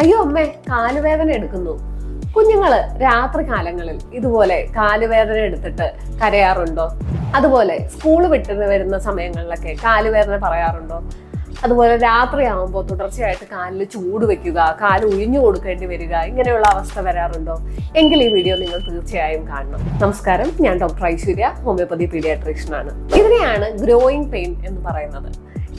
അയ്യോ അമ്മേ, കാലുവേദന എടുക്കുന്നു. കുഞ്ഞുങ്ങള് രാത്രി കാലങ്ങളിൽ ഇതുപോലെ കാലുവേദന എടുത്തിട്ട് കരയാറുണ്ടോ? അതുപോലെ സ്കൂള് വിട്ട് വരുന്ന സമയങ്ങളിലൊക്കെ കാലുവേദന പറയാറുണ്ടോ? അതുപോലെ രാത്രിയാവുമ്പോൾ തുടർച്ചയായിട്ട് കാലിൽ ചൂട് വെക്കുക, കാല് ഉഴിഞ്ഞു കൊടുക്കേണ്ടി വരിക, ഇങ്ങനെയുള്ള അവസ്ഥ വരാറുണ്ടോ? എങ്കിൽ ഈ വീഡിയോ നിങ്ങൾ തീർച്ചയായും കാണണം. നമസ്കാരം, ഞാൻ ഡോക്ടർ ഐശ്വര്യ, ഹോമിയോപ്പതി പീഡിയാട്രീഷ്യൻ ആണ്. ഇതിനെയാണ് ഗ്രോയിങ് പെയിൻ എന്ന് പറയുന്നത്.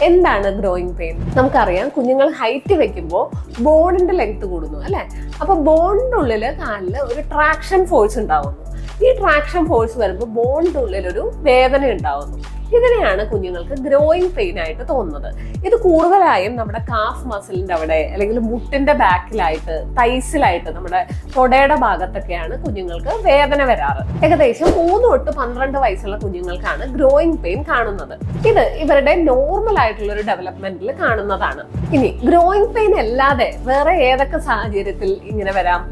എന്താണ് ഗ്രോയിങ് പെയിൻ? നമുക്കറിയാം, കുഞ്ഞുങ്ങൾ ഹൈറ്റ് വെക്കുമ്പോൾ ബോണിന്റെ ലെങ്ത് കൂടുന്നു അല്ലെ? അപ്പൊ ബോണിന്റെ ഉള്ളില് കാലില് ഒരു ട്രാക്ഷൻ ഫോഴ്സ് ഉണ്ടാവുന്നു. ഈ ട്രാക്ഷൻ ഫോഴ്സ് വരുമ്പോൾ ബോണിന്റെ ഉള്ളിൽ ഒരു വേദന ഉണ്ടാവുന്നു. ഇതിനെയാണ് കുഞ്ഞുങ്ങൾക്ക് ഗ്രോയിങ് പെയിൻ ആയിട്ട് തോന്നുന്നത്. ഇത് കൂടുതലായും നമ്മുടെ കാഫ് മസിലിന്റെ അവിടെ, അല്ലെങ്കിൽ മുട്ടിന്റെ ബാക്കിലായിട്ട്, തൈസിലായിട്ട്, നമ്മുടെ തൊടയുടെ ഭാഗത്തൊക്കെയാണ് കുഞ്ഞുങ്ങൾക്ക് വേദന വരാറ്. ഏകദേശം 3 തൊട്ട് 12 വയസ്സുള്ള കുഞ്ഞുങ്ങൾക്കാണ് ഗ്രോയിങ് പെയിൻ കാണുന്നത്. ഇത് ഇവരുടെ നോർമൽ ആയിട്ടുള്ള ഒരു ഡെവലപ്മെന്റിൽ കാണുന്നതാണ്. ഇനി ഗ്രോയിങ് പെയിൻ അല്ലാതെ വേറെ ഏതൊക്കെ സാഹചര്യത്തിൽ ഇങ്ങനെ വരാം?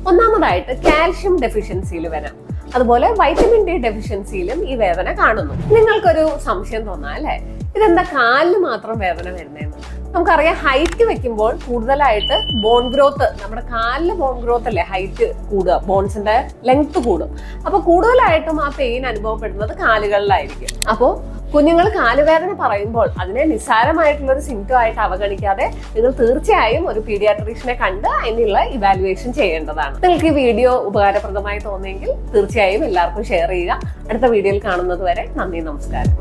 ഒന്നാമതായിട്ട് കാൽഷ്യം ഡെഫിഷ്യൻസിയിൽ വരാം. അതുപോലെ വൈറ്റമിൻ ഡി ഡെഫിഷ്യൻസിയിലും ഈ വേദന കാണുന്നു. നിങ്ങൾക്കൊരു സംശയം തോന്നാം അല്ലെ, ഇതെന്താ കാലിന് മാത്രം വേദന വരുന്നതെന്ന്? നമുക്കറിയാം, ഹൈറ്റ് വെക്കുമ്പോൾ കൂടുതലായിട്ട് ബോൺ ഗ്രോത്ത്, നമ്മുടെ കാലില് ബോൺ ഗ്രോത്ത് അല്ലേ, ഹൈറ്റ് കൂടുക, ബോൺസിന്റെ ലെങ്ത് കൂടും. അപ്പൊ കൂടുതലായിട്ടും ആ പെയിൻ അനുഭവപ്പെടുന്നത് കാലുകളിലായിരിക്കും. അപ്പോ കുഞ്ഞുങ്ങൾ കാലുവേദന പറയുമ്പോൾ അതിനെ നിസ്സാരമായിട്ടുള്ള ഒരു സിംറ്റം ആയിട്ട് അവഗണിക്കാതെ നിങ്ങൾ തീർച്ചയായും ഒരു പീഡിയാട്രീഷ്യനെ കണ്ട് അതിനുള്ള ഇവാലുവേഷൻ ചെയ്യേണ്ടതാണ്. നിങ്ങൾക്ക് ഈ വീഡിയോ ഉപകാരപ്രദമായി തോന്നിയെങ്കിൽ തീർച്ചയായും എല്ലാവർക്കും ഷെയർ ചെയ്യുക. അടുത്ത വീഡിയോയിൽ കാണുന്നത് വരെ നന്ദി, നമസ്കാരം.